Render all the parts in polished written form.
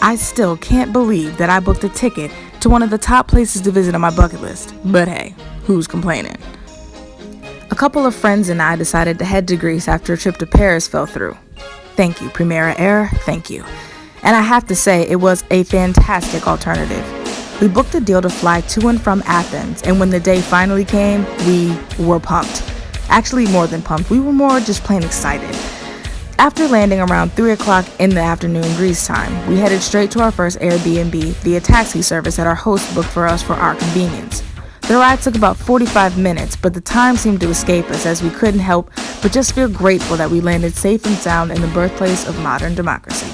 I still can't believe that I booked a ticket to one of the top places to visit on my bucket list. But hey, who's complaining? A couple of friends and I decided to head to Greece after a trip to Paris fell through. Thank you, Primera Air, thank you. And I have to say, it was a fantastic alternative. We booked a deal to fly to and from Athens, and when the day finally came, we were pumped. Actually, more than pumped, we were more just plain excited. After landing around 3 o'clock in the afternoon Greece time, we headed straight to our first Airbnb via taxi service that our host booked for us for our convenience. The ride took about 45 minutes, but the time seemed to escape us as we couldn't help but just feel grateful that we landed safe and sound in the birthplace of modern democracy.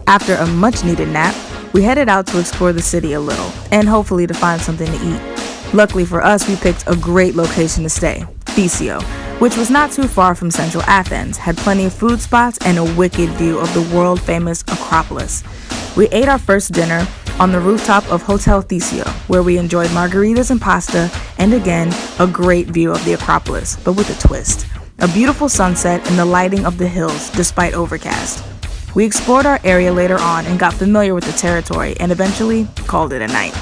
After a much-needed nap, we headed out to explore the city a little, and hopefully to find something to eat. Luckily for us, we picked a great location to stay, Thesio, which was not too far from central Athens, had plenty of food spots, and a wicked view of the world-famous Acropolis. We ate our first dinner on the rooftop of Hotel Thesio, where we enjoyed margaritas and pasta, and again, a great view of the Acropolis, but with a twist. A beautiful sunset and the lighting of the hills, despite overcast. We explored our area later on and got familiar with the territory, and eventually called it a night.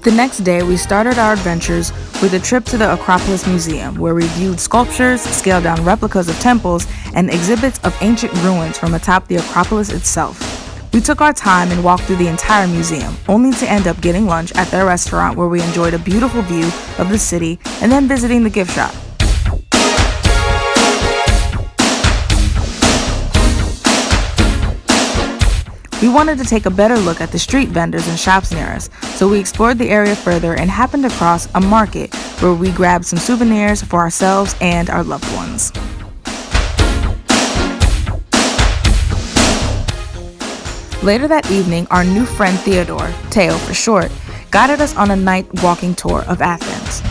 The next day, we started our adventures with a trip to the Acropolis Museum, where we viewed sculptures, scaled-down replicas of temples, and exhibits of ancient ruins from atop the Acropolis itself. We took our time and walked through the entire museum, only to end up getting lunch at their restaurant where we enjoyed a beautiful view of the city and then visiting the gift shop. We wanted to take a better look at the street vendors and shops near us, so we explored the area further and happened across a market where we grabbed some souvenirs for ourselves and our loved ones. Later that evening, our new friend Theodore, Teo for short, guided us on a night walking tour of Athens.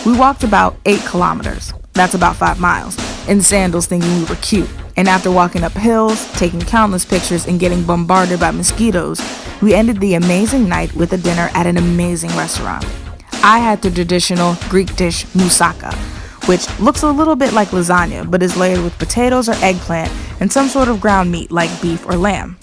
We walked about 8 kilometers, that's about 5 miles, in sandals thinking we were cute. And after walking up hills, taking countless pictures, and getting bombarded by mosquitoes, we ended the amazing night with a dinner at an amazing restaurant. I had the traditional Greek dish moussaka, which looks a little bit like lasagna, but is layered with potatoes or eggplant and some sort of ground meat like beef or lamb.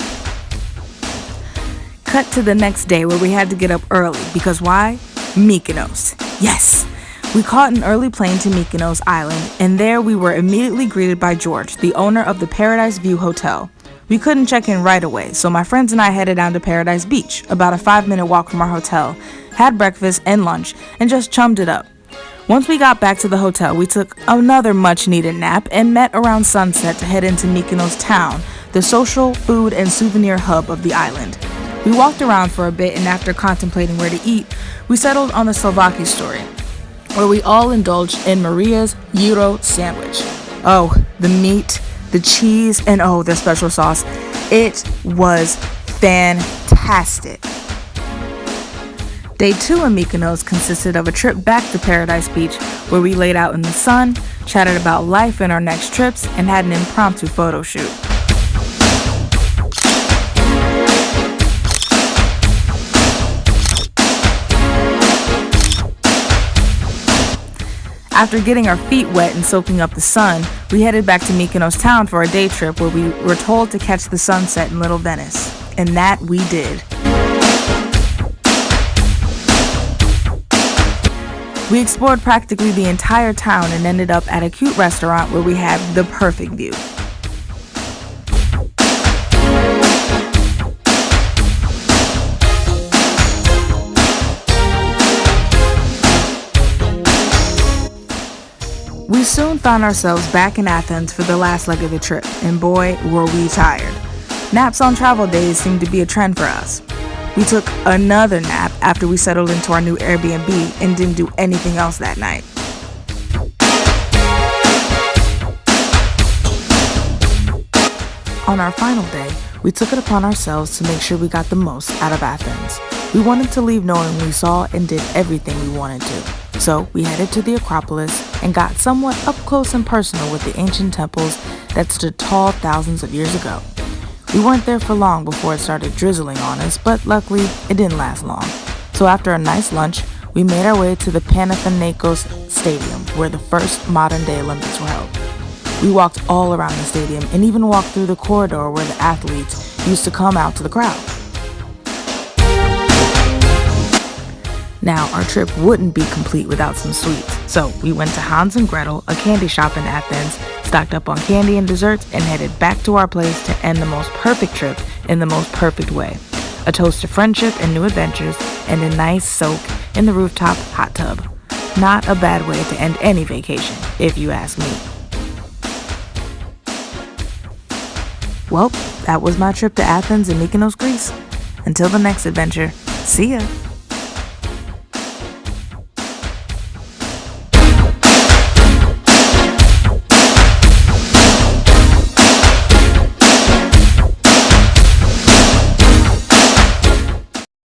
Cut to the next day where we had to get up early, because why? Mykonos. Yes! We caught an early plane to Mykonos Island, and there we were immediately greeted by George, the owner of the Paradise View Hotel. We couldn't check in right away, so my friends and I headed down to Paradise Beach, about a 5-minute walk from our hotel, had breakfast and lunch, and just chummed it up. Once we got back to the hotel, we took another much-needed nap and met around sunset to head into Mykonos town, the social, food, and souvenir hub of the island. We walked around for a bit, and after contemplating where to eat, we settled on the Slovaki story, where we all indulged in Maria's gyro sandwich. Oh, the meat, the cheese, and their special sauce. It was fantastic. Day 2 in Mykonos consisted of a trip back to Paradise Beach, where we laid out in the sun, chatted about life and our next trips, and had an impromptu photo shoot. After getting our feet wet and soaking up the sun, we headed back to Mykonos town for a day trip where we were told to catch the sunset in Little Venice. And that we did. We explored practically the entire town and ended up at a cute restaurant where we had the perfect view. We soon found ourselves back in Athens for the last leg of the trip, and boy, were we tired. Naps on travel days seemed to be a trend for us. We took another nap after we settled into our new Airbnb and didn't do anything else that night. On our final day, we took it upon ourselves to make sure we got the most out of Athens. We wanted to leave knowing we saw and did everything we wanted to. So we headed to the Acropolis and got somewhat up close and personal with the ancient temples that stood tall thousands of years ago. We weren't there for long before it started drizzling on us, but luckily it didn't last long. So after a nice lunch, we made our way to the Panathinaikos Stadium, where the first modern-day Olympics were held. We walked all around the stadium and even walked through the corridor where the athletes used to come out to the crowd. Now, our trip wouldn't be complete without some sweets, so we went to Hans and Gretel, a candy shop in Athens, stocked up on candy and desserts, and headed back to our place to end the most perfect trip in the most perfect way. A toast to friendship and new adventures, and a nice soak in the rooftop hot tub. Not a bad way to end any vacation, if you ask me. Well, that was my trip to Athens and Mykonos, Greece. Until the next adventure, see ya!